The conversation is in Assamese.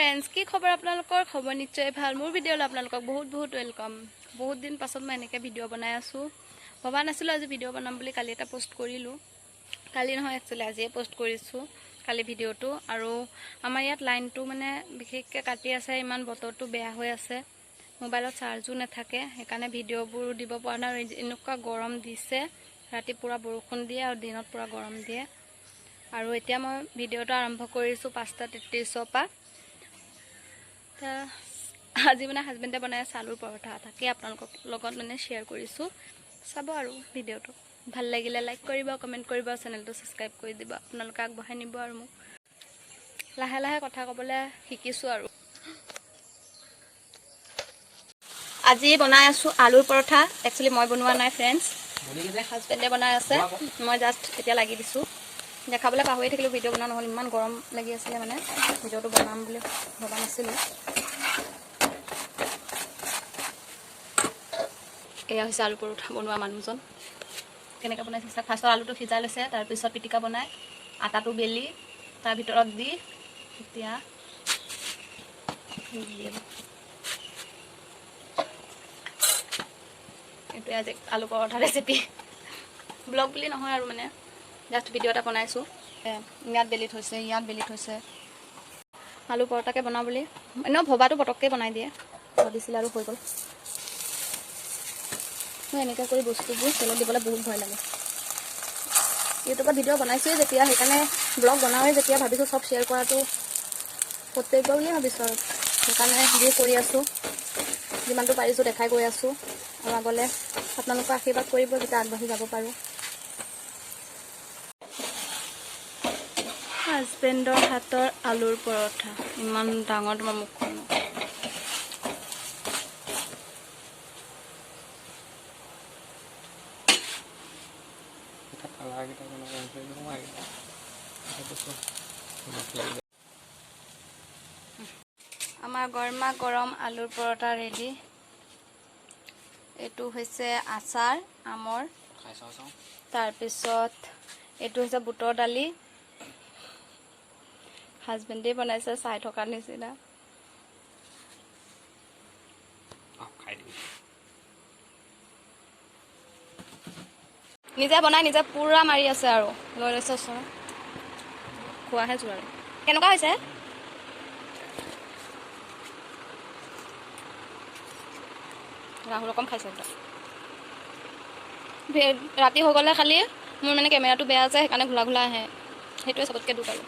ফ্ৰেন্ডছ, কি খবৰ আপোনালোকৰ? খবৰ নিশ্চয় ভাল। মোৰ ভিডিঅ'লৈ আপোনালোকক বহুত ৱেলকাম। বহুত দিন পাছত মই এনেকৈ ভিডিঅ' বনাই আছোঁ। ভবা নাছিলোঁ আজি ভিডিঅ' বনাম বুলি। কালি এটা পোষ্ট কৰিলোঁ, কালি নহয় একচুৱেলি আজিয়ে পোষ্ট কৰিছোঁ কালি ভিডিঅ'টো। আৰু আমাৰ ইয়াত লাইনটো মানে বিশেষকৈ কাটি আছে, ইমান বতৰটো বেয়া হৈ আছে, মোবাইলত চাৰ্জো নাথাকে, সেইকাৰণে ভিডিঅ'বোৰো দিব পৰা নাই। আৰু এনেকুৱা গৰম দিছে, ৰাতি পূৰা বৰষুণ দিয়ে আৰু দিনত পূৰা গৰম দিয়ে। আৰু এতিয়া মই ভিডিঅ'টো আৰম্ভ কৰিছোঁ 5:33 পৰা। আজি মানে হাজবেণ্ডে বনাই আছে আলুৰ পৰঠা, তাকে আপোনালোকৰ লগত মানে শ্বেয়াৰ কৰিছোঁ। চাব আৰু ভিডিঅ'টো ভাল লাগিলে লাইক কৰিব, কমেণ্ট কৰিব, চেনেলটো ছাবস্ক্ৰাইব কৰি দিব। আপোনালোকে আগবঢ়াই নিব আৰু মোক। লাহে লাহে কথা ক'বলৈ শিকিছোঁ আৰু। আজি বনাই আছোঁ আলুৰ পৰঠা। একচুৱেলি মই বনোৱা নাই ফ্ৰেণ্ডছ, হাজবেণ্ডে বনাই আছে। মই জাষ্ট এতিয়া লাগি দিছোঁ। দেখাবলৈ পাহৰি থাকিলোঁ, ভিডিঅ' বনোৱা নহ'ল, ইমান গৰম লাগি আছিলে মানে ভিডিঅ'টো বনাম বুলি ভবা নাছিলোঁ। এয়া হৈছে আলু পৰঠা বনোৱা মানুহজন। কেনেকৈ বনাইছে ফাৰ্ষ্টত আলুটো সিজাই লৈছে, তাৰপিছত পিটিকা বনাই আটাটো বেলি তাৰ ভিতৰত দি এতিয়া এইটোৱে আজি আলু পৰঠা ৰেচিপি। ব্লগ বুলি নহয় আৰু মানে জাষ্ট ভিডিঅ' এটা বনাইছোঁ। ইয়াত বেলি থৈছে, ইয়াত বেলি থৈছে। আলু পৰঠাকে বনাওঁ বুলি এনেও ভবাটো পটককৈ বনাই দিয়ে, ভাবিছিলে আৰু হৈ গ'ল। মই এনেকৈ কৰি বস্তুবোৰ তেলত দিবলৈ বহুত ভয় লাগে। ইউটিউবত ভিডিঅ' বনাইছোঁৱে যেতিয়া, সেইকাৰণে ব্লগ বনাওঁৱেই যেতিয়া, ভাবিছোঁ চব শ্বেয়াৰ কৰাটো কৰ্তব্য বুলিয়ে ভাবিছোঁ আৰু সেইকাৰণে যি কৰি আছোঁ, যিমানটো পাৰিছোঁ দেখাই গৈ আছোঁ। আৰু আগলৈ আপোনালোকে আশীৰ্বাদ কৰিব যেতিয়া আগবাঢ়ি যাব পাৰোঁ। হাজবেণ্ডৰ হাতৰ আলুৰ পৰঠা ইমান ডাঙৰ, তোমাৰ মুখখন আমাৰ গৰমা গৰম আলুৰ পৰঠা ৰেডি। এইটো হৈছে আচাৰ আমৰ, তাৰপিছত এইটো হৈছে বুটৰ দালি। হাজবেণ্ডেই বনাইছে, চাই থকাৰ নিচিনা। নিজে বনাই নিজে পুৰা মাৰি আছে আৰু লৈ লৈছে ওচৰত, খোৱাহে যোৱা আৰু। কেনেকুৱা হৈছে? ৰাহুল অকণ খাইছে একদম। ৰাতি হৈ গ'লে খালি মোৰ মানে কেমেৰাটো বেয়া যায়, সেইকাৰণে ঘোলা ঘোলা আহে, সেইটোৱে চবতকৈ দুখ আৰু।